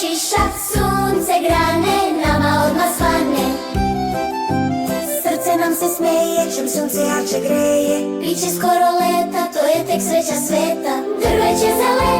šišat, sunce grane, nama odmah svane. Srce nam se smeje, čim sunce jače greje. Biće skoro leta, to je tek sreća sveta. Drveće zeleno